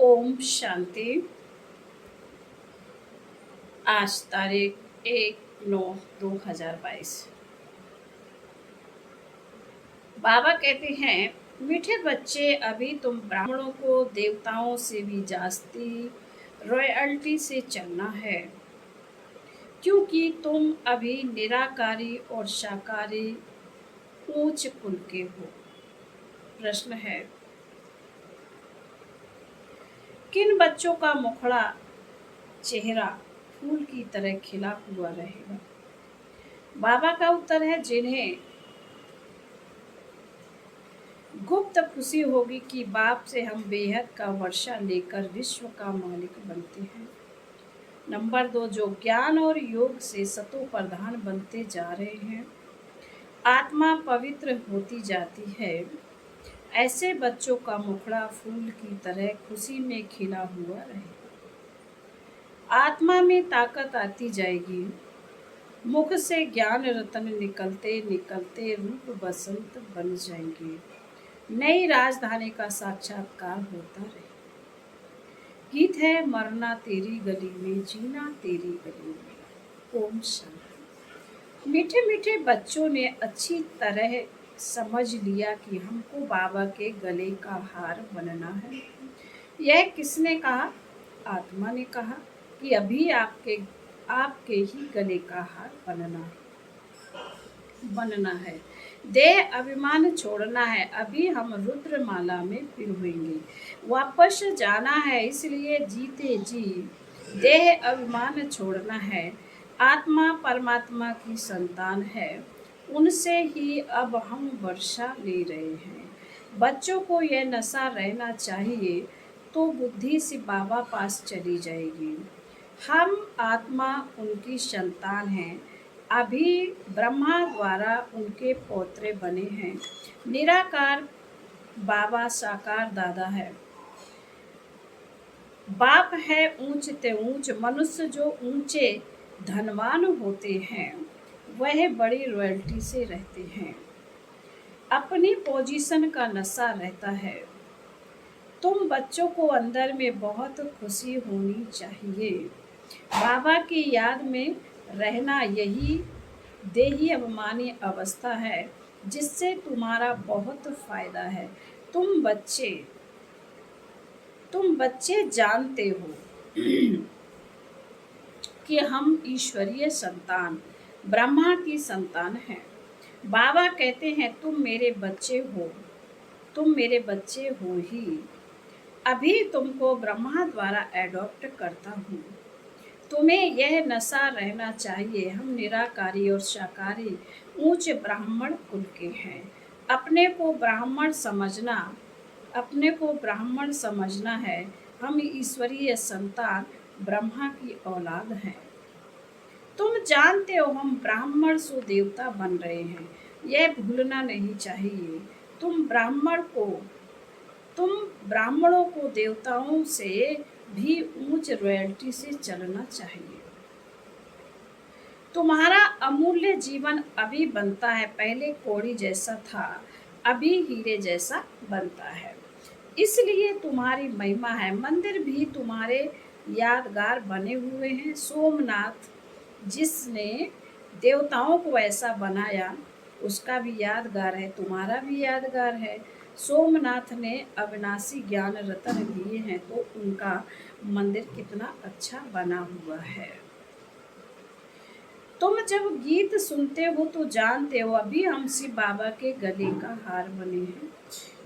ओम शांति। आज तारीख 1/9/2022। बाबा कहते हैं, मीठे बच्चे, अभी तुम ब्राह्मणों को देवताओं से भी जास्ती रॉयल्टी से चलना है, क्योंकि तुम अभी निराकारी और शाकाहारी ऊंच कुल के हो। प्रश्न है, किन बच्चों का मुखड़ा चेहरा फूल की तरह खिला हुआ रहेगा? बाबा का उत्तर है, जिन्हें गुप्त खुशी होगी कि बाप से हम बेहद का वर्षा लेकर विश्व का मालिक बनते हैं। नंबर 2, जो ज्ञान और योग से सतो प्रधान बनते जा रहे हैं, आत्मा पवित्र होती जाती है। ऐसे बच्चों का मुखड़ा फूल की तरह खुशी में खिला हुआ रहेगा। आत्मा में ताकत आती जाएगी। मुख से ज्ञान रत्न निकलते निकलते रूप बसंत बन जाएंगे। नई राजधानी का साक्षात्कार होता रहे। गीत है, मरना तेरी गली में, जीना तेरी गली में। ओम शांति। मीठे मीठे बच्चों ने अच्छी तरह समझ लिया कि हमको बाबा के गले का हार बनना है। यह किसने कहा? आत्मा ने कहा कि अभी आपके ही गले का हार बनना है। देह अभिमान छोड़ना है। अभी हम रुद्रमाला में पिरोएंगे। वापस जाना है, इसलिए जीते जी देह अभिमान छोड़ना है। आत्मा परमात्मा की संतान है, उनसे ही अब हम वर्षा ले रहे हैं। बच्चों को यह नशा रहना चाहिए तो बुद्धि से बाबा पास चली जाएगी। हम आत्मा उनकी संतान हैं। अभी ब्रह्मा द्वारा उनके पौत्रे बने हैं। निराकार बाबा साकार दादा है। बाप है ऊंच ते ऊंच। मनुष्य जो ऊंचे धनवान होते हैं, वह बड़ी रॉयल्टी से रहते हैं। अपनी पोजीशन का नशा रहता है। तुम बच्चों को अंदर में बहुत खुशी होनी चाहिए। बाबा की याद में रहना यही देही अभिमानी अवस्था है, जिससे तुम्हारा बहुत फायदा है। तुम बच्चे जानते हो कि हम ईश्वरीय संतान ब्रह्मा की संतान हैं। बाबा कहते हैं, तुम मेरे बच्चे हो ही। अभी तुमको ब्रह्मा द्वारा एडॉप्ट करता हूँ। तुम्हें यह नशा रहना चाहिए, हम निराकारी और शाकाहारी ऊंच ब्राह्मण कुल के हैं। अपने को ब्राह्मण समझना है। हम ईश्वरीय संतान ब्रह्मा की औलाद हैं। तुम जानते हो हम ब्राह्मण से देवता बन रहे हैं, यह भूलना नहीं चाहिए। तुम ब्राह्मणों को देवताओं से भी ऊंच रॉयल्टी से चलना चाहिए। तुम्हारा अमूल्य जीवन अभी बनता है। पहले कौड़ी जैसा था, अभी हीरे जैसा बनता है। इसलिए तुम्हारी महिमा है। मंदिर भी तुम्हारे यादगार बने हुए हैं। सोमनाथ जिसने देवताओं को ऐसा बनाया, उसका भी यादगार है, तुम्हारा भी यादगार है। सोमनाथ ने अविनाशी ज्ञान रतन दिए हैं, तो उनका मंदिर कितना अच्छा बना हुआ है। तुम जब गीत सुनते हो तो जानते हो अभी हम शिव बाबा के गले का हार बने हैं।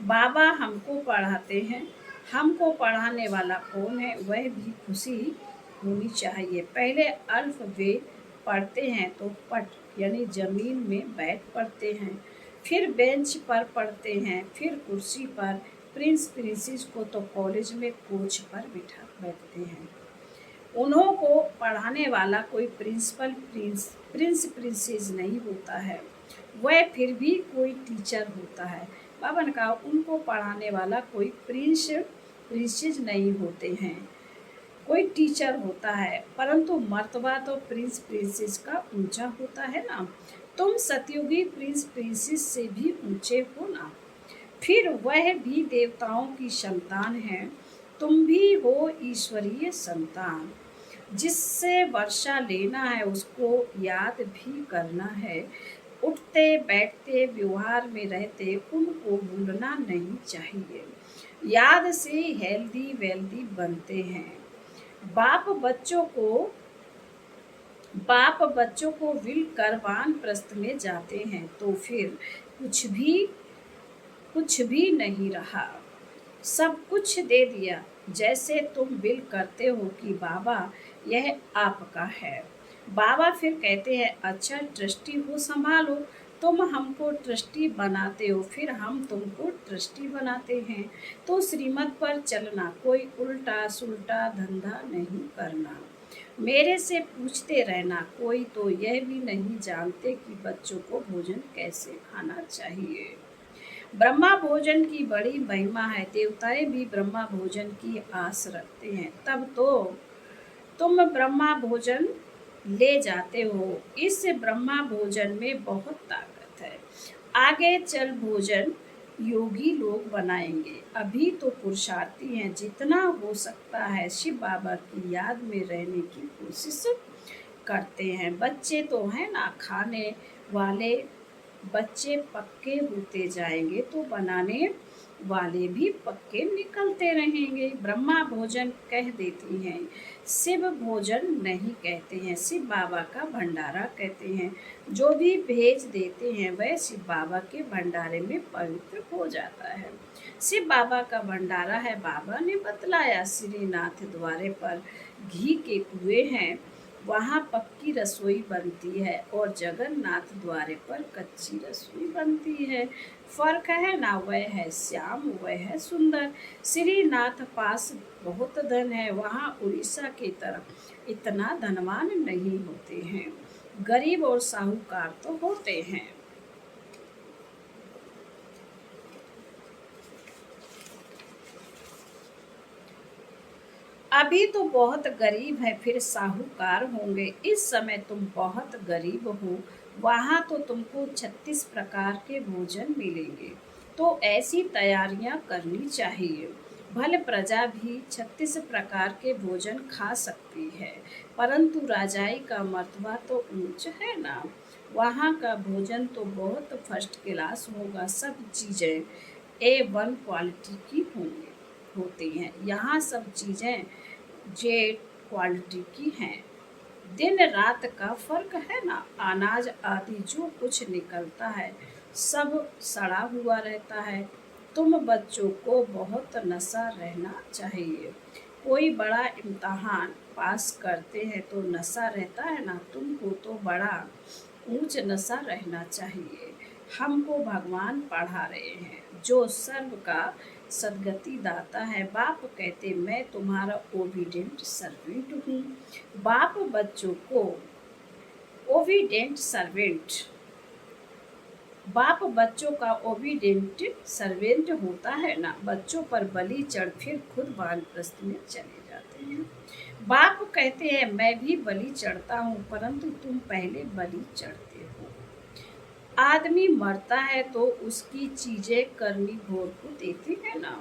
बाबा हमको पढ़ाते हैं। हमको पढ़ाने वाला कौन है? वह भी खुशी होनी चाहिए। पहले अल्फबेट पढ़ते हैं तो पट यानी जमीन में बैठ पढ़ते हैं, फिर बेंच पर पढ़ते हैं, फिर कुर्सी पर। प्रिंसेस को तो कॉलेज में कोच पर बिठा बैठते हैं। उन्हों को पढ़ाने वाला कोई प्रिंसेस नहीं होता है, वह फिर भी कोई टीचर होता है। बाबा ने कहा, उनको पढ़ाने वाला कोई प्रिंसेस नहीं होते हैं, कोई टीचर होता है, परंतु मर्तबा तो प्रिंसेस का ऊंचा होता है ना। तुम सतयुगी प्रिंसेस से भी ऊंचे हो ना। फिर वह भी देवताओं की संतान है। तुम भी हो ईश्वरीय संतान। जिससे वर्षा लेना है उसको याद भी करना है। उठते बैठते व्यवहार में रहते उनको भूलना नहीं चाहिए। याद से हेल्दी वेल्दी बनते हैं। बाप बच्चों को बाप बच्चों को विल कर वानप्रस्थ में जाते हैं तो फिर कुछ भी कुछ भी नहीं रहा। सब कुछ दे दिया। जैसे तुम विल करते हो कि बाबा यह आपका है। बाबा फिर कहते हैं अच्छा ट्रस्टी हो संभालो। तुम हमको ट्रस्टी बनाते हो फिर हम तुमको ट्रस्टी बनाते हैं। तो श्रीमत पर चलना, कोई उल्टा सुल्टा धंधा नहीं करना। मेरे से पूछते रहना। कोई तो यह भी नहीं जानते कि बच्चों को भोजन कैसे खाना चाहिए। ब्रह्मा भोजन की बड़ी महिमा है। देवताएं भी ब्रह्मा भोजन की आस रखते हैं। तब तो तुम ब्रह्मा भोजन ले जाते हो। इस ब्रह्मा भोजन में बहुत ताकत है। आगे चल भोजन योगी लोग बनाएंगे। अभी तो पुरुषार्थी हैं। जितना हो सकता है शिव बाबा की याद में रहने की कोशिश करते हैं। बच्चे तो हैं ना खाने वाले। बच्चे पक्के होते जाएंगे तो बनाने वाले भी पक्के निकलते रहेंगे। ब्रह्मा भोजन कह देती हैं, शिव भोजन नहीं कहते हैं। शिव बाबा का भंडारा कहते हैं। जो भी भेज देते हैं वह शिव बाबा के भंडारे में पवित्र हो जाता है। शिव बाबा का भंडारा है। बाबा ने बतलाया श्रीनाथ द्वारे पर घी के कुएं हैं, वहाँ पक्की रसोई बनती है और जगन्नाथ द्वारे पर कच्ची रसोई बनती है। फर्क है ना, वह है श्याम वह है सुंदर। श्रीनाथ पास बहुत धन है, वहाँ उड़ीसा की तरफ इतना धनवान नहीं होते हैं। गरीब और साहूकार तो होते हैं। अभी तो बहुत गरीब है फिर साहूकार होंगे। इस समय तुम बहुत गरीब हो। वहाँ तो तुमको 36 प्रकार के भोजन मिलेंगे। तो ऐसी तैयारियां करनी चाहिए। भले प्रजा भी 36 प्रकार के भोजन खा सकती है, परंतु राजाई का मर्तबा तो ऊंच है ना। वहाँ का भोजन तो बहुत फर्स्ट क्लास होगा। सब चीज़ें A1 क्वालिटी की होंगी होती हैं। यहाँ सब चीज़ें जेड क्वालिटी की हैं। दिन रात का फर्क है ना। अनाज आदि जो कुछ निकलता है सब सड़ा हुआ रहता है। तुम बच्चों को बहुत नशा रहना चाहिए। कोई बड़ा इम्तहान पास करते हैं तो नशा रहता है ना। तुमको तो बड़ा ऊंच नशा रहना चाहिए। हमको भगवान पढ़ा रहे हैं जो सर्व का सदगति दाता है। बाप कहते मैं तुम्हारा ओबीडेंट सर्वेंट हूँ। बाप बच्चों को ओबीडेंट सर्वेंट बाप बच्चों का ओबीडेंट सर्वेंट होता है ना। बच्चों पर बलि चढ़ फिर खुद वानप्रस्थ में चले जाते हैं। बाप कहते हैं मैं भी बलि चढ़ता हूँ, परंतु तुम पहले बलि चढ़ते हो। आदमी मरता है तो उसकी चीजें करनी घोर को देते हैं ना।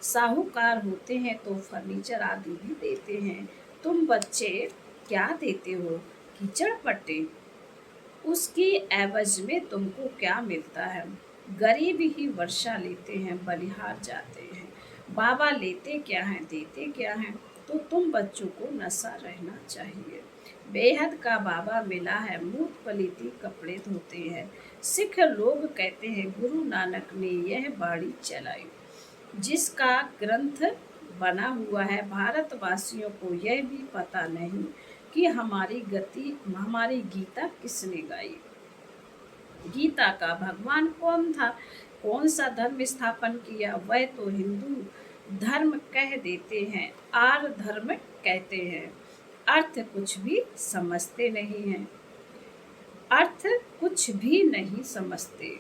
साहूकार होते हैं तो फर्नीचर आदि भी देते हैं। तुम बच्चे क्या देते हो? कीचड़ पट्टे। उसकी एवज में तुमको क्या मिलता है? गरीब ही वर्षा लेते हैं, बलिहार जाते हैं। बाबा लेते क्या हैं देते क्या हैं। तो तुम बच्चों को नशा रहना चाहिए। बेहद का बाबा मिला है, मूत पलीती कपड़े धोते हैं। सिख लोग कहते हैं गुरु नानक ने यह बाड़ी चलाई। जिसका ग्रंथ बना हुआ है। भारतवासियों को यह भी पता नहीं कि हमारी गीता किसने गाई। गीता का भगवान कौन था? कौन सा धर्म स्थापन किया? वह तो हिंदू धर्म कह देते हैं, आर धर्म कहते हैं। अर्थ कुछ भी समझते नहीं हैं। अर्थ कुछ भी नहीं समझते।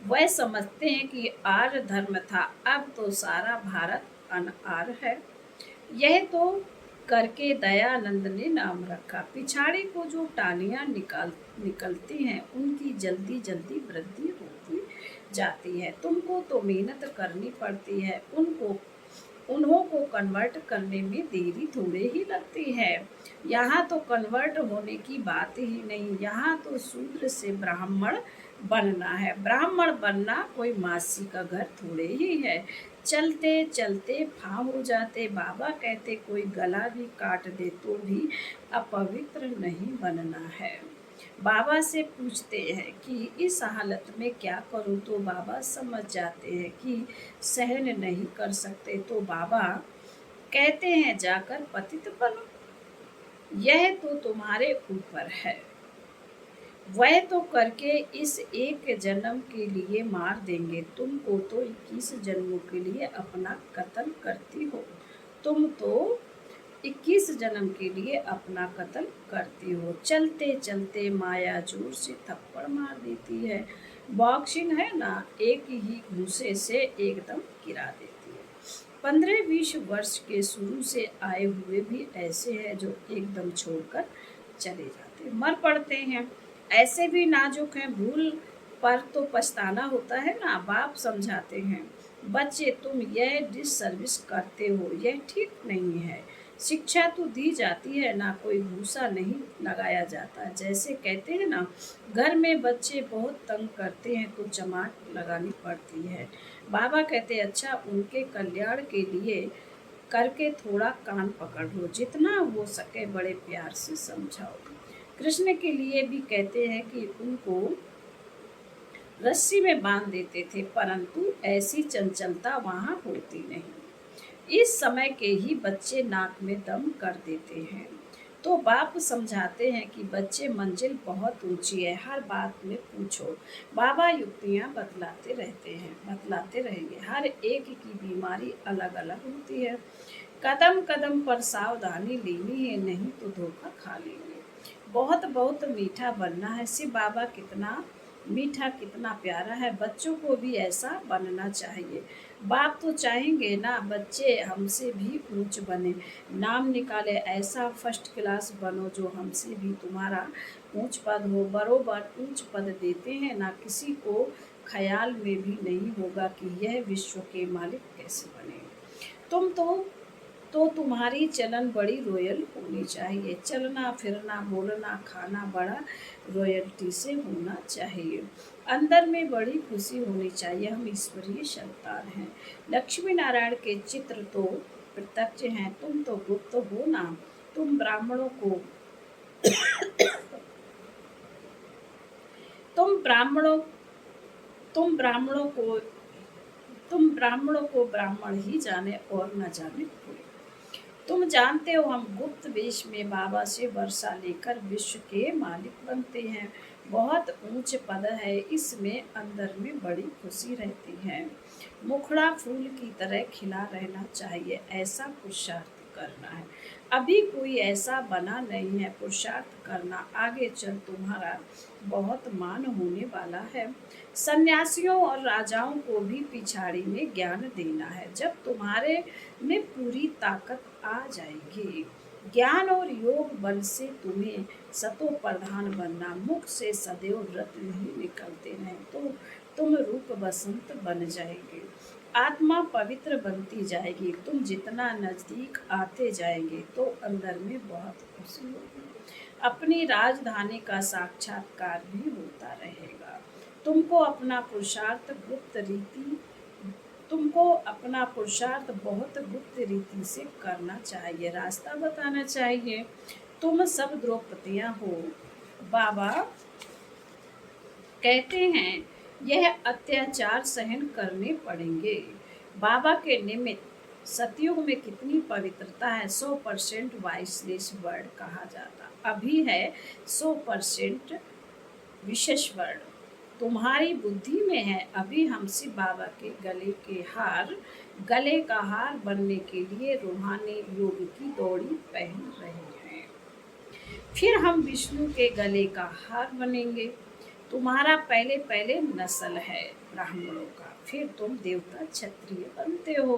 वह समझते हैं कि आर्य धर्म था, अब तो सारा भारत अनार्य है। यह तो करके दयानंद ने नाम रखा। पिछाड़ी को जो टालियां निकलती हैं उनकी जल्दी जल्दी वृद्धि होती जाती है। तुमको तो मेहनत करनी पड़ती है, उनको उन्हों को कन्वर्ट करने में देरी थोड़े ही लगती है। यहाँ तो कन्वर्ट होने की बात ही नहीं, यहाँ तो शूद्र से ब्राह्मण बनना है। ब्राह्मण बनना कोई मासी का घर थोड़े ही है। चलते चलते फां हो जाते। बाबा कहते कोई गला भी काट दे तो भी अपवित्र नहीं बनना है। बाबा से पूछते हैं कि इस हालत में क्या करूं, तो बाबा समझ जाते हैं कि सहन नहीं कर सकते, तो बाबा कहते हैं जाकर पतित बनो, यह तो तुम्हारे ऊपर है। वह तो करके इस एक जन्म के लिए मार देंगे, तुमको तो 21 जन्मों के लिए अपना कत्ल करती हो। तुम तो 21 जन्म के लिए अपना कत्ल करती हो। चलते चलते माया जोर से थप्पड़ मार देती है। बॉक्सिंग है ना, एक ही घूंसे से एकदम गिरा देती है। 15-20 वर्ष के शुरू से आए हुए भी ऐसे हैं जो एकदम छोड़कर चले जाते, मर पड़ते हैं। ऐसे भी नाजुक हैं, भूल पर तो पछताना होता है ना। बाप समझाते हैं, बच्चे तुम यह डिससर्विस करते हो, यह ठीक नहीं है। शिक्षा तो दी जाती है ना, कोई भूसा नहीं लगाया जाता। जैसे कहते हैं ना, घर में बच्चे बहुत तंग करते हैं तो चमाट लगानी पड़ती है। बाबा कहते अच्छा, उनके कल्याण के लिए करके थोड़ा कान पकड़ लो, जितना हो सके बड़े प्यार से समझाओ। कृष्ण के लिए भी कहते हैं कि उनको रस्सी में बांध देते थे, परंतु ऐसी चंचलता वहाँ होती नहीं। इस समय के ही बच्चे नाक में दम कर देते हैं। तो बाप समझाते हैं कि बच्चे मंजिल बहुत ऊंची है, हर बात में पूछो। बाबा युक्तियाँ बतलाते रहते हैं, बतलाते रहेंगे। हर एक की बीमारी अलग अलग होती है। कदम कदम पर सावधानी लेनी है, नहीं तो धोखा खा लेंगे। बहुत बहुत मीठा बनना है। शिव बाबा कितना मीठा, कितना प्यारा है। बच्चों को भी ऐसा बनना चाहिए। बाप तो चाहेंगे ना बच्चे हमसे भी ऊंच बने, नाम निकाले, ऐसा फर्स्ट क्लास बनो जो हमसे भी तुम्हारा ऊंच पद हो। बरोबर ऊंच पद देते हैं ना, किसी को ख्याल में भी नहीं होगा कि यह विश्व के मालिक कैसे बने। तुम तो तुम्हारी चलन बड़ी रॉयल होनी चाहिए। चलना फिरना बोलना खाना बड़ा रॉयल्टी से होना चाहिए। अंदर में बड़ी खुशी होनी चाहिए, हम ईश्वरीय संतान हैं। लक्ष्मी नारायण के चित्र तो प्रत्यक्ष हैं, तुम तो गुप्त हो ना। तुम ब्राह्मणों को तुम ब्राह्मणों तुम ब्राह्मणों को तुम ब्राह्मणों को ब्राह्मण ही जाने और न जाने कोई। तुम जानते हो हम गुप्त वेश में बाबा से वर्षा लेकर विश्व के मालिक बनते हैं। बहुत ऊंच पद है, इसमें अंदर में बड़ी खुशी रहती है। मुखड़ा फूल की तरह खिला रहना चाहिए, ऐसा पुरुषार्थ करना है। अभी कोई ऐसा बना नहीं है, पुरुषार्थ करना, आगे चल तुम्हारा बहुत मान होने वाला है। सन्यासियों और राजाओं को भी पिछाड़ी में ज्ञान देना है। जब तुम्हारे में पूरी ताकत आ जाएगी, ज्ञान और योग बल से तुम्हें सतो प्रधान बनना। मुख से सदैव व्रत नहीं निकलते, नहीं तो तुम रूप बसंत बन जाएंगे। आत्मा पवित्र बनती जाएगी। तुम जितना नजदीक आते जाएंगे तो अंदर में बहुत खुशी होगी। अपनी राजधानी का साक्षात्कार भी होता रहेगा। तुमको अपना पुरुषार्थ बहुत गुप्त रीति से करना चाहिए, रास्ता बताना चाहिए। तुम सब द्रौपदियां हो। बाबा कहते हैं यह अत्याचार सहन करने पड़ेंगे। बाबा के निमित्त सतयुग में कितनी पवित्रता है। 100% वाइसलेस वर्ड कहा जाता, अभी है 100% विशेष वर्ड। तुम्हारी बुद्धि में है। अभी हम शिव बाबा के गले का हार बनने के लिए रूहानी योग की दौड़ी पहन रहे हैं। फिर हम विष्णु के गले का हार बनेंगे। तुम्हारा पहले नस्ल है ब्राह्मणों का, फिर तुम देवता क्षत्रिय बनते हो।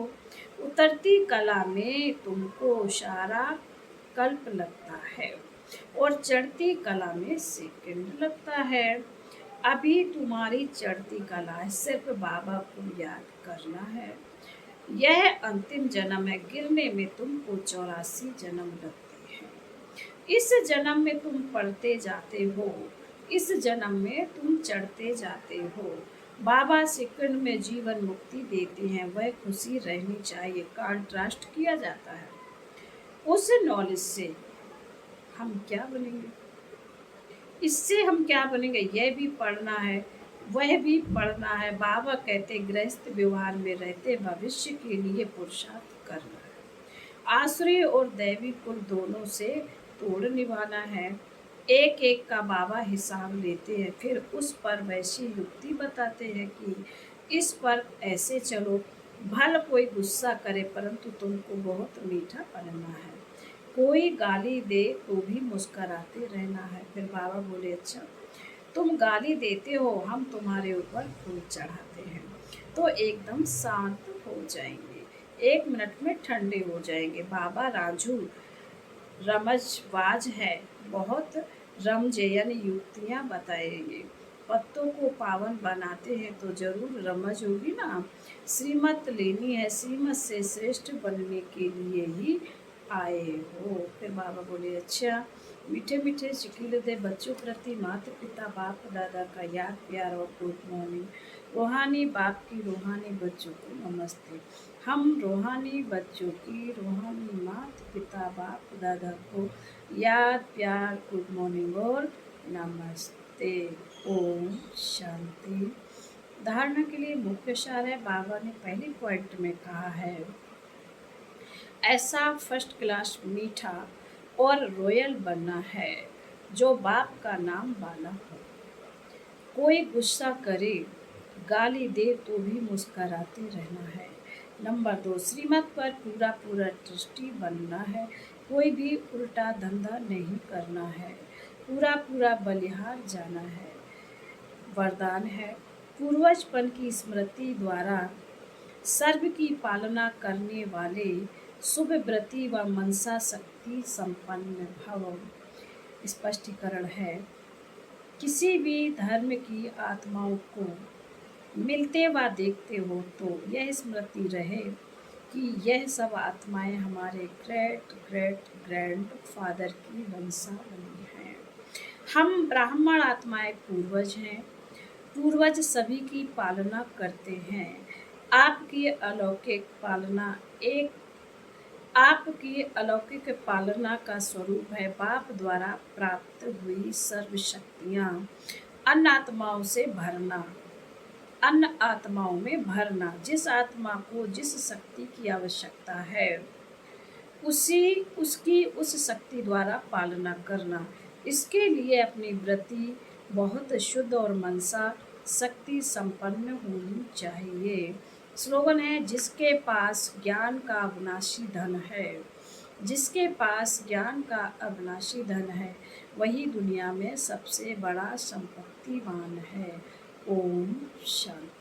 उतरती कला में तुमको सारा कल्प लगता है और चढ़ती कला में सेकंड लगता है। अभी तुम्हारी चढ़ती कला है, सिर्फ बाबा को याद करना है। यह अंतिम जन्म है, गिरने में तुमको 84 जन्म लगते हैं। इस जन्म में तुम पढ़ते जाते हो, इस जन्म में तुम चढ़ते जाते हो। बाबा सेकंड में जीवन मुक्ति देते हैं, वह खुशी रहनी चाहिए, कॉन्ट्रास्ट किया जाता है। उस नॉलेज से हम क्या बनेंगे, इससे हम क्या बनेंगे, यह भी पढ़ना है, वह भी पढ़ना है। बाबा कहते गृहस्थ व्यवहार में रहते भविष्य के लिए पुरुषार्थ करना है। आसुरी और दैवी कुल दोनों से तोड़ निभाना है। एक एक का बाबा हिसाब लेते हैं, फिर उस पर वैसी युक्ति बताते हैं कि इस पर ऐसे चलो, भल कोई गुस्सा करे परंतु तुमको बहुत मीठा पढ़ना है। कोई गाली दे तो भी मुस्कराते रहना है। फिर बाबा बोले अच्छा तुम गाली देते हो, हम तुम्हारे ऊपर फूल चढ़ाते हैं तो एकदम शांत हो जाएंगे, 1 मिनट में ठंडे हो जाएंगे। बाबा राजू रमजबाज है, बहुत रमजे यानी युक्तियाँ बताएंगे। पत्तों को पावन बनाते हैं तो जरूर रमज होगी ना। श्रीमत लेनी है, श्रीमत से श्रेष्ठ बनने के लिए ही आए हो। फिर बाबा बोले अच्छा मीठे मीठे शिकील दे बच्चों प्रति माता पिता बाप दादा का याद प्यार और गुड मॉर्निंग। रूहानी बाप की रूहानी बच्चों को नमस्ते। हम रूहानी बच्चों की रूहानी माता पिता बाप दादा को याद प्यार गुड मॉर्निंग और नमस्ते। ओम शांति। धारणा के लिए मुख्य सार है, बाबा ने पहले पॉइंट में कहा है ऐसा फर्स्ट क्लास मीठा और रॉयल बनना है जो बाप का नाम वाला हो। कोई गुस्सा करे गाली दे तो भी मुस्कराते रहना है। नंबर 2 श्रीमत पर पूरा पूरा ट्रस्टी बनना है, कोई भी उल्टा धंधा नहीं करना है, पूरा पूरा बलिहार जाना है। वरदान है पूर्वजपन की स्मृति द्वारा सर्व की पालना करने वाले शुभ व्रती व मनसा शक्ति संपन्न भव। स्पष्टीकरण है किसी भी धर्म की आत्माओं को मिलते व देखते हो तो यह स्मृति रहे कि यह सब आत्माएं हमारे ग्रेट ग्रेट ग्रैंड फादर की वंशावली हैं। हम ब्राह्मण आत्माएं पूर्वज हैं, पूर्वज सभी की पालना करते हैं। आपकी अलौकिक पालना एक आपकी अलौकिक पालना का स्वरूप है बाप द्वारा प्राप्त हुई सर्व शक्तियाँ अन्य आत्माओं से भरना, अन्य आत्माओं में भरना। जिस आत्मा को जिस शक्ति की आवश्यकता है उसकी उस शक्ति द्वारा पालना करना। इसके लिए अपनी वृत्ति बहुत शुद्ध और मनसा शक्ति संपन्न होनी चाहिए। स्लोगन है जिसके पास ज्ञान का अविनाशी धन है, जिसके पास ज्ञान का अविनाशी धन है वही दुनिया में सबसे बड़ा संपत्तिवान है। ओम शांति।